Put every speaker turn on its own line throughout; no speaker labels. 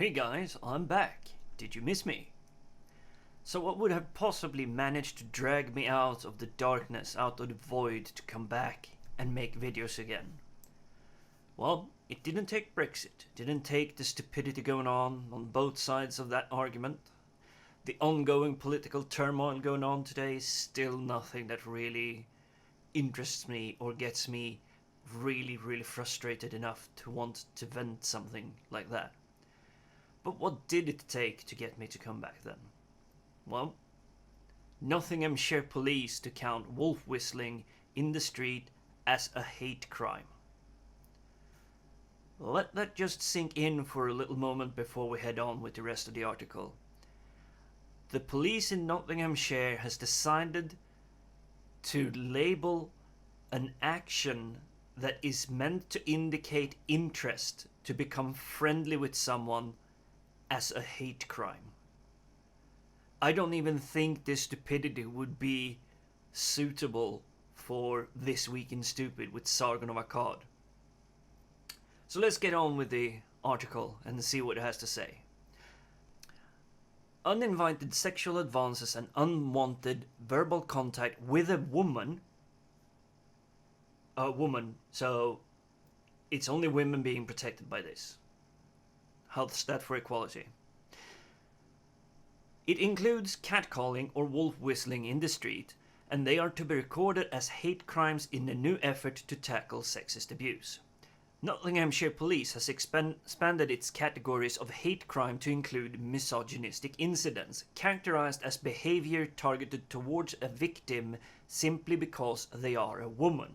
Hey guys, I'm back. Did you miss me? So, what would have possibly managed to drag me out of the darkness, out of the void, to come back and make videos again? Well, it didn't take Brexit, it didn't take the stupidity going on both sides of that argument. The ongoing political turmoil going on today is still nothing that really interests me or gets me really frustrated enough to want to vent something like that. But what did it take to get me to come back then? Well, Nottinghamshire police to count wolf whistling in the street as a hate crime. Let that just sink in for a little moment before we head on with the rest of the article. The police in Nottinghamshire has decided to label an action that is meant to indicate interest to become friendly with someone as a hate crime. I don't even think this stupidity would be suitable for This Week in Stupid with Sargon of Akkad. So let's get on with the article and see what it has to say. Uninvited sexual advances and unwanted verbal contact with a woman, so it's only women being protected by this. How's that for equality? It includes catcalling or wolf whistling in the street, and they are to be recorded as hate crimes in a new effort to tackle sexist abuse. Nottinghamshire Police has expanded its categories of hate crime to include misogynistic incidents, characterized as behavior targeted towards a victim simply because they are a woman.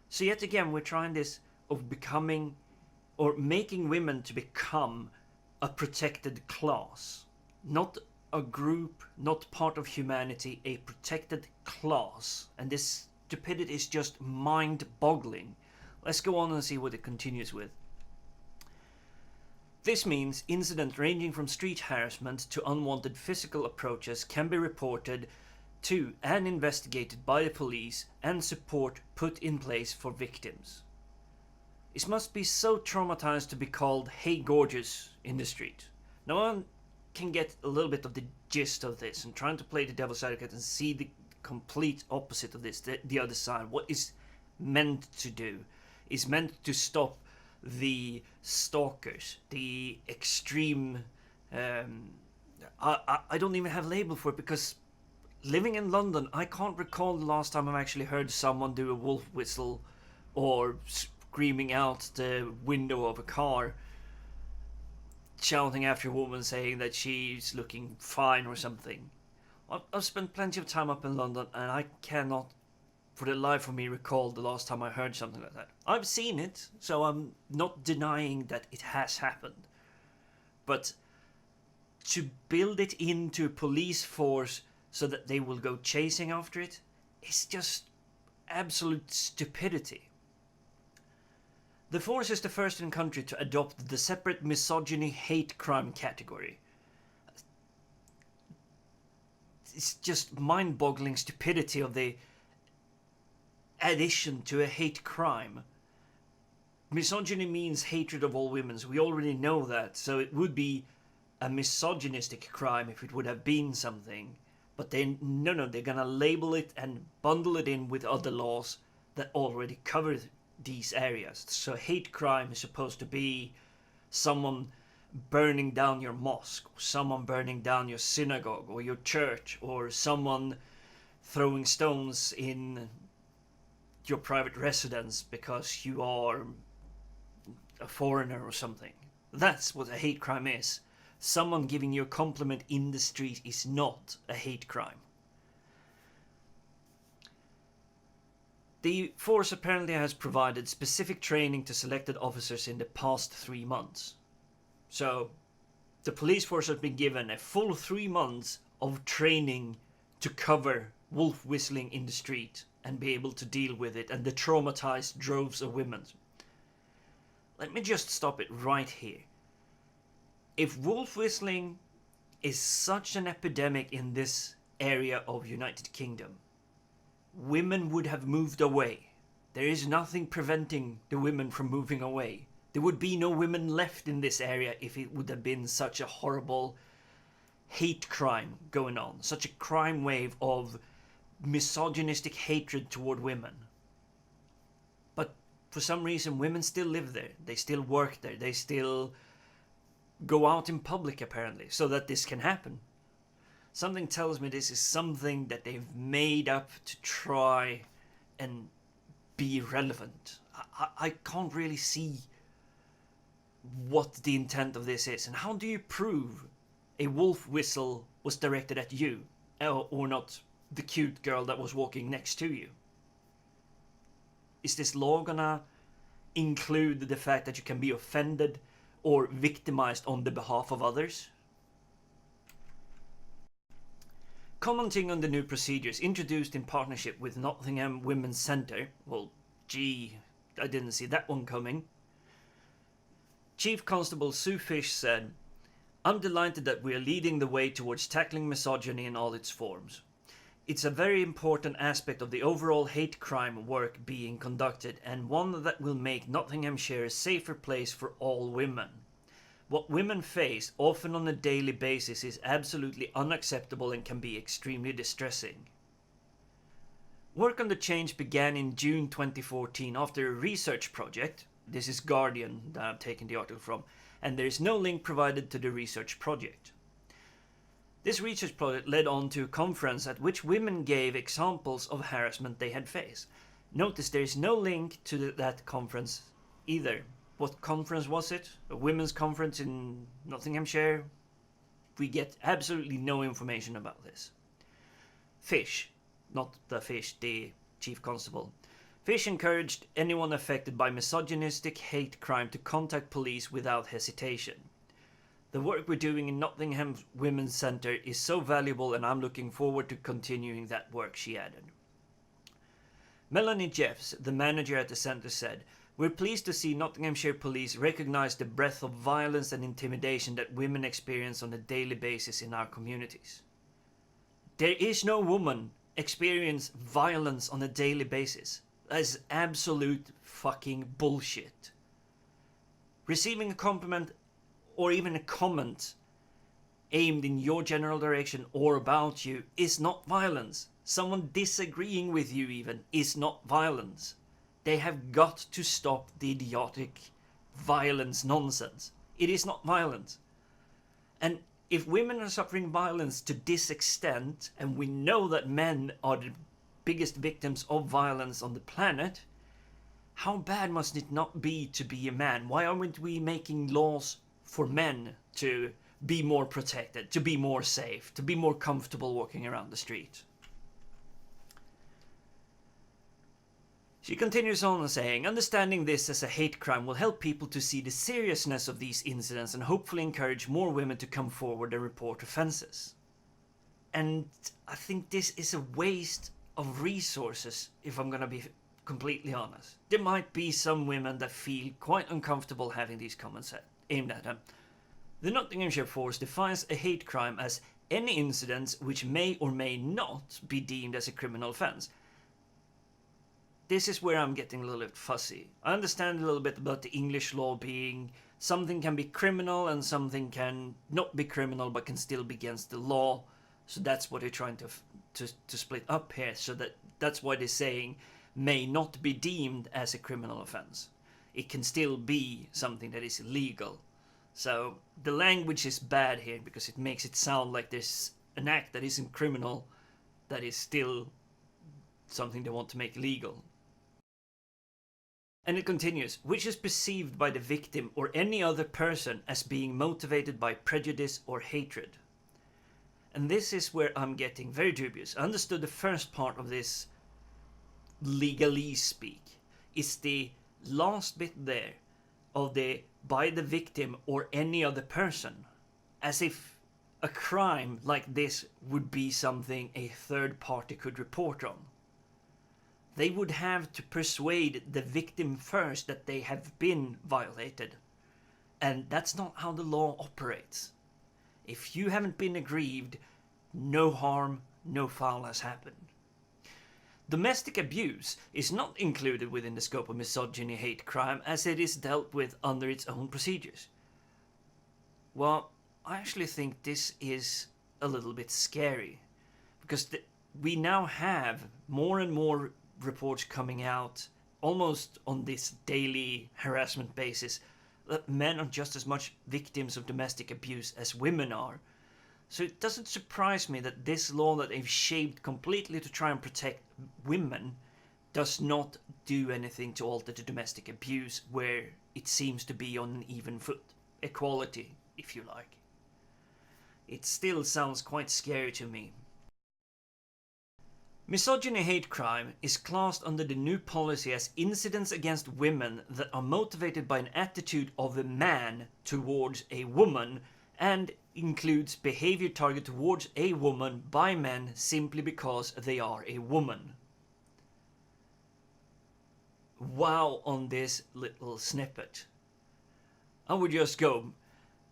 So yet again, we're trying this of becoming or making women to become a protected class. Not a group, not part of humanity, a protected class. And this stupidity is just mind-boggling. Let's go on and see what it continues with. This means incidents ranging from street harassment to unwanted physical approaches can be reported to and investigated by the police, and support put in place for victims. It must be so traumatized to be called "Hey gorgeous" in the street. No one can get a little bit of the gist of this, and trying to play the devil's advocate and see the complete opposite of this, the other side. What is meant to do is meant to stop the stalkers, the extreme. I don't even have a label for it, because living in London, I can't recall the last time I've actually heard someone do a wolf whistle or screaming out the window of a car, shouting after a woman saying that she's looking fine or something. I've spent plenty of time up in London, and I cannot for the life of me recall the last time I heard something like that. I've seen it, so I'm not denying that it has happened. But to build it into a police force so that they will go chasing after it is just absolute stupidity. The force is the first in country to adopt the separate misogyny hate crime category. It's just mind-boggling stupidity of the addition to a hate crime. Misogyny means hatred of all women, so we already know that, so it would be a misogynistic crime if it would have been something. But they're gonna label it and bundle it in with other laws that already cover these areas. So hate crime is supposed to be someone burning down your mosque, or someone burning down your synagogue or your church, or someone throwing stones in your private residence because you are a foreigner or something. That's what a hate crime is. Someone giving you a compliment in the street is not a hate crime. The force apparently has provided specific training to selected officers in the past 3 months. So, the police force has been given a full 3 months of training to cover wolf whistling in the street and be able to deal with it and the traumatized droves of women. Let me just stop it right here. If wolf whistling is such an epidemic in this area of United Kingdom, women would have moved away. There is nothing preventing the women from moving away. There would be no women left in this area if it would have been such a horrible hate crime going on, such a crime wave of misogynistic hatred toward women. But for some reason, women still live there. They still work there. They still go out in public, apparently, so that this can happen. Something tells me this is something that they've made up to try and be relevant. I can't really see what the intent of this is. And how do you prove a wolf whistle was directed at you, or not the cute girl that was walking next to you? Is this law gonna include the fact that you can be offended or victimized on the behalf of others? Commenting on the new procedures introduced in partnership with Nottingham Women's Centre, well, gee, I didn't see that one coming. Chief Constable Sue Fish said, "I'm delighted that we are leading the way towards tackling misogyny in all its forms. It's a very important aspect of the overall hate crime work being conducted, and one that will make Nottinghamshire a safer place for all women. What women face, often on a daily basis, is absolutely unacceptable and can be extremely distressing." Work on the change began in June 2014 after a research project. This is Guardian that I'm taking the article from, and there is no link provided to the research project. This research project led on to a conference at which women gave examples of harassment they had faced. Notice there is no link to that conference either. What conference was it? A women's conference in Nottinghamshire? We get absolutely no information about this. Fish, not the Fish, the Chief Constable. Fish encouraged anyone affected by misogynistic hate crime to contact police without hesitation. "The work we're doing in Nottingham Women's Centre is so valuable, and I'm looking forward to continuing that work," she added. Melanie Jeffs, the manager at the centre, said, "We're pleased to see Nottinghamshire Police recognise the breadth of violence and intimidation that women experience on a daily basis in our communities." There is no woman experience violence on a daily basis. That is absolute fucking bullshit. Receiving a compliment or even a comment aimed in your general direction or about you is not violence. Someone disagreeing with you even is not violence. They have got to stop the idiotic violence nonsense. It is not violence. And if women are suffering violence to this extent, and we know that men are the biggest victims of violence on the planet, how bad must it not be to be a man? Why aren't we making laws for men to be more protected, to be more safe, to be more comfortable walking around the street? She continues on saying, "Understanding this as a hate crime will help people to see the seriousness of these incidents and hopefully encourage more women to come forward and report offences." And I think this is a waste of resources, if I'm going to be completely honest. There might be some women that feel quite uncomfortable having these comments aimed at them. The Nottinghamshire Force defines a hate crime as any incidents which may or may not be deemed as a criminal offence. This is where I'm getting a little bit fuzzy. I understand a little bit about the English law being something can be criminal and something can not be criminal but can still be against the law. So that's what they're trying to split up here. So that's why they're saying may not be deemed as a criminal offence. It can still be something that is illegal. So the language is bad here because it makes it sound like there's an act that isn't criminal that is still something they want to make legal. And it continues, which is perceived by the victim or any other person as being motivated by prejudice or hatred. And this is where I'm getting very dubious. I understood the first part of this legalese speak. It's the last bit there of the by the victim or any other person. As if a crime like this would be something a third party could report on. They would have to persuade the victim first that they have been violated. And that's not how the law operates. If you haven't been aggrieved, no harm, no foul has happened. Domestic abuse is not included within the scope of misogyny hate crime as it is dealt with under its own procedures. Well, I actually think this is a little bit scary because we now have more and more reports coming out almost on this daily harassment basis that men are just as much victims of domestic abuse as women are. So it doesn't surprise me that this law that they've shaped completely to try and protect women does not do anything to alter the domestic abuse where it seems to be on an even foot. Equality, if you like. It still sounds quite scary to me. Misogyny hate crime is classed under the new policy as incidents against women that are motivated by an attitude of a man towards a woman and includes behavior targeted towards a woman by men simply because they are a woman. Wow on this little snippet. I would just go,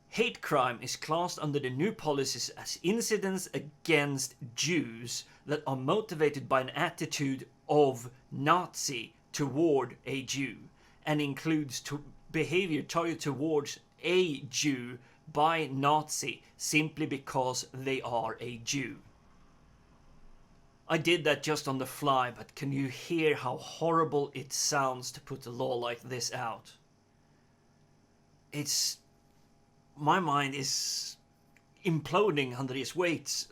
hate crime is classed under the new policies as incidents against Jews that are motivated by an attitude of Nazi toward a Jew and includes behavior targeted towards a Jew by Nazi simply because they are a Jew. I did that just on the fly, but can you hear how horrible it sounds to put a law like this out? My mind is imploding under its weight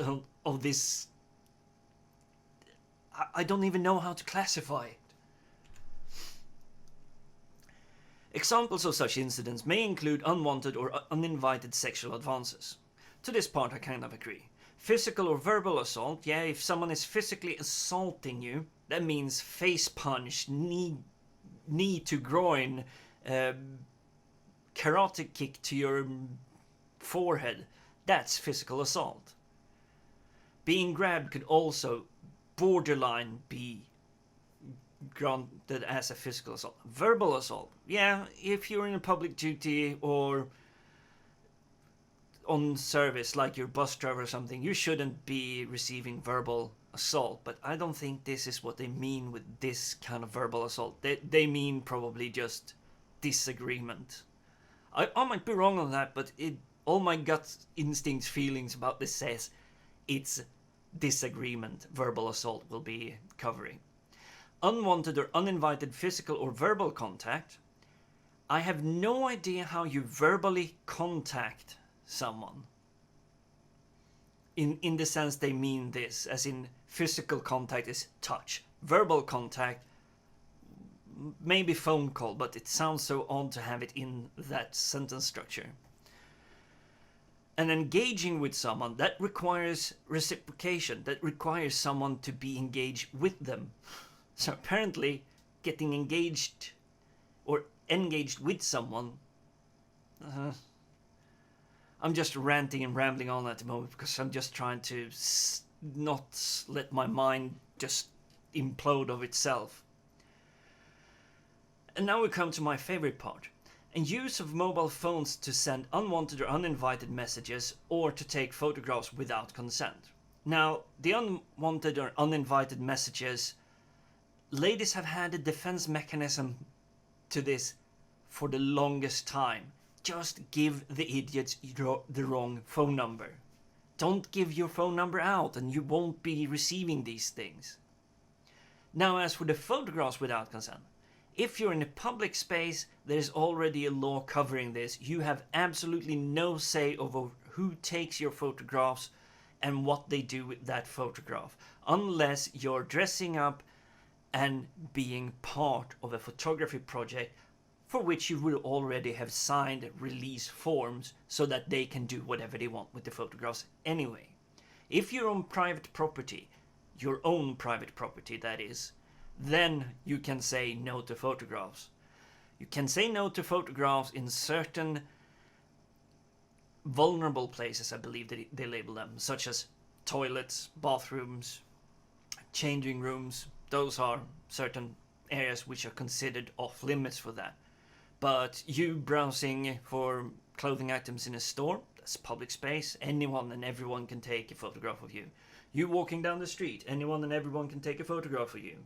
of this. I don't even know how to classify it. Examples of such incidents may include unwanted or uninvited sexual advances. To this part I kind of agree. Physical or verbal assault, yeah, if someone is physically assaulting you, that means face punch, knee to groin, karate kick to your forehead. That's physical assault. Being grabbed could also borderline be granted as a physical assault. Verbal assault, yeah, if you're in a public duty or on service like your bus driver or something, you shouldn't be receiving verbal assault, but I don't think this is what they mean with this kind of verbal assault. They mean probably just disagreement. I might be wrong on that, but all my gut instincts feelings about this says it's disagreement verbal assault will be covering. Unwanted or uninvited physical or verbal contact. I have no idea how you verbally contact someone. In the sense they mean this, as in physical contact is touch. Verbal contact, maybe phone call, but it sounds so odd to have it in that sentence structure. And engaging with someone, that requires reciprocation, that requires someone to be engaged with them. So apparently getting engaged or engaged with someone, I'm just ranting and rambling on at the moment because I'm just trying to not let my mind just implode of itself. And now we come to my favorite part. And use of mobile phones to send unwanted or uninvited messages or to take photographs without consent. Now, the unwanted or uninvited messages, ladies have had a defense mechanism to this for the longest time. Just give the idiots the wrong phone number. Don't give your phone number out and you won't be receiving these things. Now, as for the photographs without consent, if you're in a public space, there's already a law covering this. You have absolutely no say over who takes your photographs and what they do with that photograph, unless you're dressing up and being part of a photography project for which you will already have signed release forms so that they can do whatever they want with the photographs anyway. If you're on private property, your own private property that is, then you can say no to photographs. You can say no to photographs in certain vulnerable places, I believe they label them, such as toilets, bathrooms, changing rooms. Those are certain areas which are considered off limits for that. But you browsing for clothing items in a store, that's public space. Anyone and everyone can take a photograph of you. You walking down the street, anyone and everyone can take a photograph of you.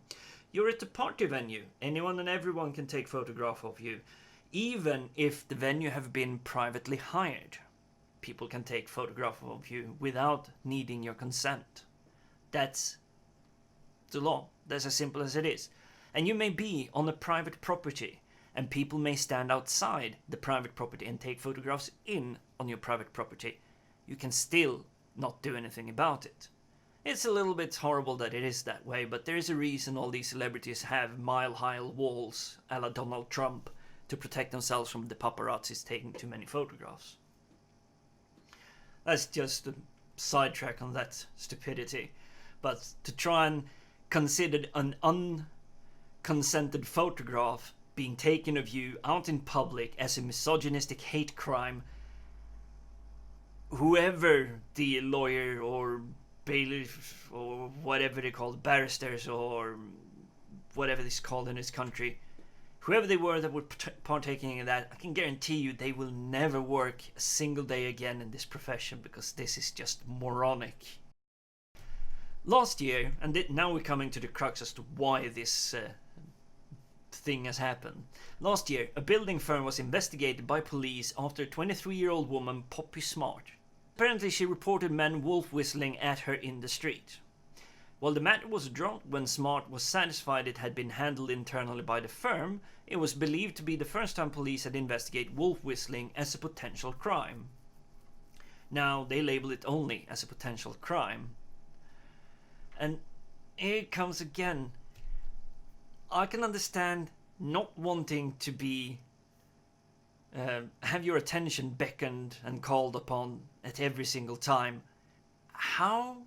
You're at a party venue, anyone and everyone can take photograph of you. Even if the venue have been privately hired, people can take photograph of you without needing your consent. That's the law. That's as simple as it is. And you may be on a private property, and people may stand outside the private property and take photographs in on your private property. You can still not do anything about it. It's a little bit horrible that it is that way, but there is a reason all these celebrities have mile-high walls a la Donald Trump to protect themselves from the paparazzis taking too many photographs. That's just a sidetrack on that stupidity. But to try and consider an unconsented photograph being taken of you out in public as a misogynistic hate crime, whoever the lawyer or bailiff or whatever they call barristers or whatever this is called in this country, whoever they were that were partaking in that, I can guarantee you they will never work a single day again in this profession, because this is just moronic. Last year, and now we're coming to the crux as to why this thing has happened. Last year, a building firm was investigated by police after a 23-year-old woman, Poppy Smart. Apparently she reported men wolf whistling at her in the street. While the matter was dropped when Smart was satisfied it had been handled internally by the firm, it was believed to be the first time police had investigated wolf whistling as a potential crime. Now they label it only as a potential crime. And here it comes again. I can understand not wanting to be have your attention beckoned and called upon at every single time. How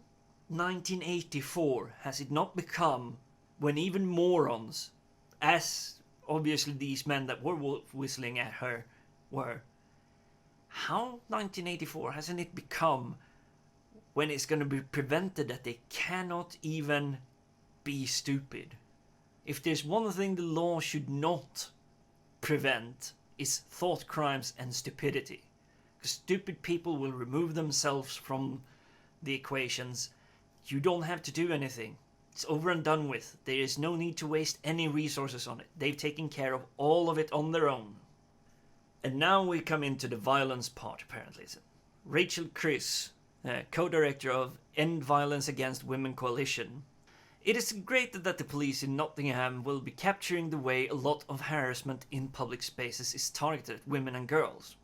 1984 has it not become when even morons, as obviously these men that were wolf whistling at her were, how 1984 hasn't it become when it's going to be prevented that they cannot even be stupid? If there's one thing the law should not prevent, is thought crimes and stupidity. Because stupid people will remove themselves from the equations. You don't have to do anything. It's over and done with. There is no need to waste any resources on it. They've taken care of all of it on their own. And now we come into the violence part, apparently. Rachel Chris, co-director of End Violence Against Women Coalition. It is great that the police in Nottingham will be capturing the way a lot of harassment in public spaces is targeted at women and girls.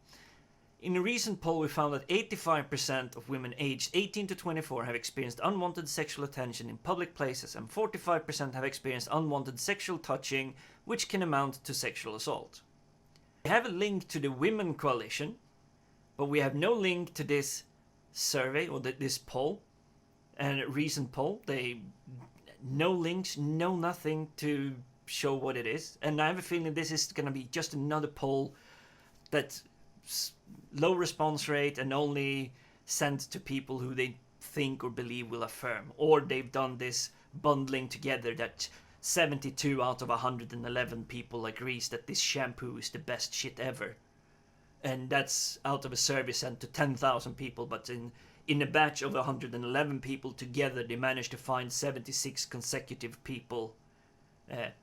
In a recent poll we found that 85% of women aged 18 to 24 have experienced unwanted sexual attention in public places, and 45% have experienced unwanted sexual touching, which can amount to sexual assault. We have a link to the Women Coalition, but we have no link to this survey or this poll, and a recent poll. No links, no nothing to show what it is. And I have a feeling this is going to be just another poll that's low response rate and only sent to people who they think or believe will affirm. Or they've done this bundling together that 72 out of 111 people agrees that this shampoo is the best shit ever. And that's out of a survey sent to 10,000 people, but in a batch of 111 people together, they managed to find 76 consecutive people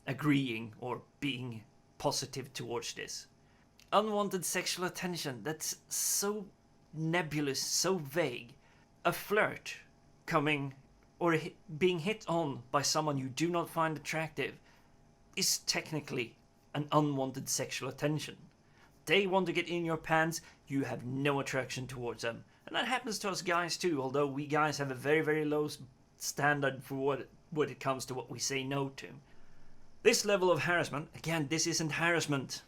agreeing or being positive towards this. Unwanted sexual attention, that's so nebulous, so vague. A flirt coming or being hit on by someone you do not find attractive is technically an unwanted sexual attention. They want to get in your pants, you have no attraction towards them. And that happens to us guys too, although we guys have a very, very low standard for what it comes to what we say no to. This level of harassment, again, this isn't harassment,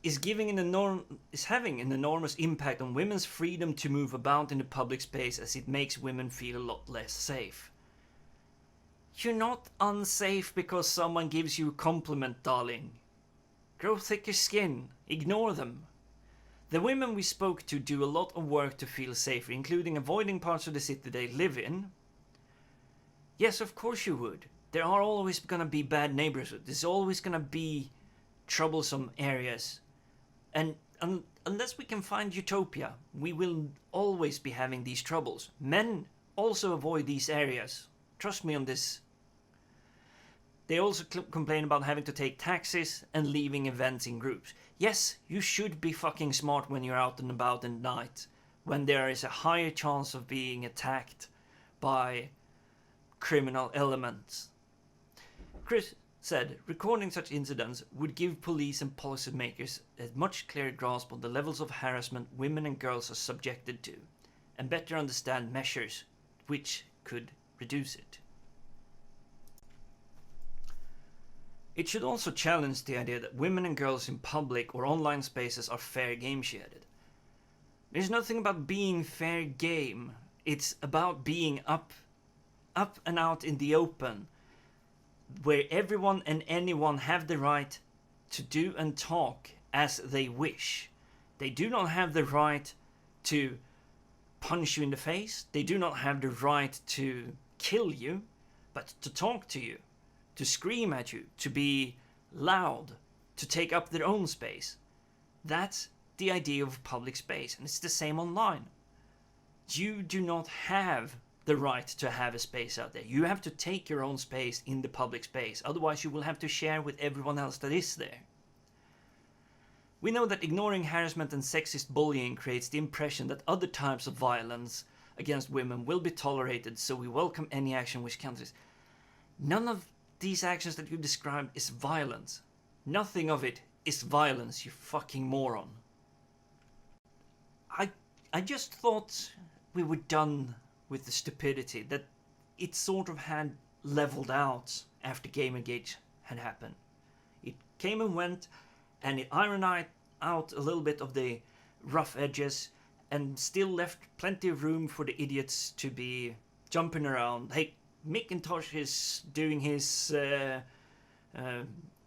is having an enormous impact on women's freedom to move about in the public space, as it makes women feel a lot less safe. You're not unsafe because someone gives you a compliment, darling. Grow thicker skin. Ignore them. The women we spoke to do a lot of work to feel safer, including avoiding parts of the city they live in. Yes, of course you would. There are always going to be bad neighborhoods. There's always going to be troublesome areas. And unless we can find utopia, we will always be having these troubles. Men also avoid these areas. Trust me on this. They also complain about having to take taxis and leaving events in groups. Yes, you should be fucking smart when you're out and about at night, when there is a higher chance of being attacked by criminal elements. Chris said recording such incidents would give police and policymakers a much clearer grasp on the levels of harassment women and girls are subjected to, and better understand measures which could reduce it. It should also challenge the idea that women and girls in public or online spaces are fair game, she added. There's nothing about being fair game. It's about being up and out in the open, where everyone and anyone have the right to do and talk as they wish. They do not have the right to punch you in the face. They do not have the right to kill you, but to talk to you, to scream at you, to be loud, to take up their own space. That's the idea of public space, and it's the same online. You do not have the right to have a space out there. You have to take your own space in the public space, otherwise you will have to share with everyone else that is there. We know that ignoring harassment and sexist bullying creates the impression that other types of violence against women will be tolerated, so we welcome any action which counters. None of these actions that you described is violence. Nothing of it is violence, you fucking moron. I just thought we were done with the stupidity, that it sort of had leveled out after Gamergate had happened. It came and went, and it ironed out a little bit of the rough edges, and still left plenty of room for the idiots to be jumping around. Hey, Macintosh is doing his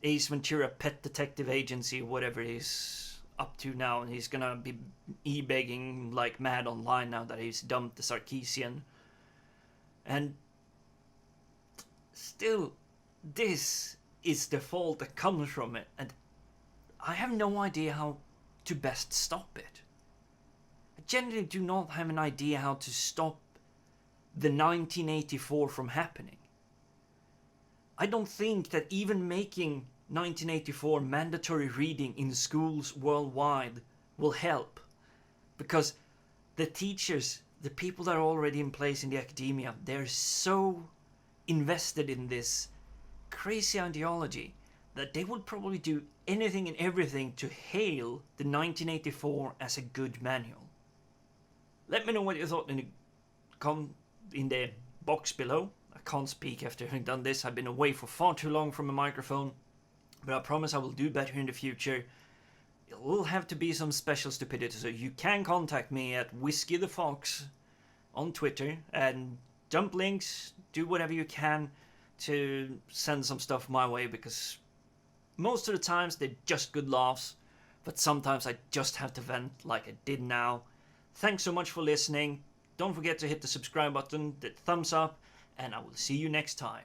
Ace Ventura Pet Detective Agency, whatever he's up to now, and he's gonna be e-begging like mad online now that he's dumped the Sarkeesian. And still, this is the fault that comes from it, and I have no idea how to best stop it. I generally do not have an idea how to stop the 1984 from happening. I don't think that even making 1984 mandatory reading in schools worldwide will help, because the teachers, the people that are already in place in the academia, they're so invested in this crazy ideology that they would probably do anything and everything to hail the 1984 as a good manual. Let me know what you thought in the box below. I can't speak after having done this. I've been away for far too long from a microphone, but I promise I will do better in the future. It will have to be some special stupidity, so you can contact me at Whiskey the Fox on Twitter and dump links, do whatever you can to send some stuff my way, because most of the times they're just good laughs, but sometimes I just have to vent like I did now. Thanks so much for listening. Don't forget to hit the subscribe button, the thumbs up, and I will see you next time.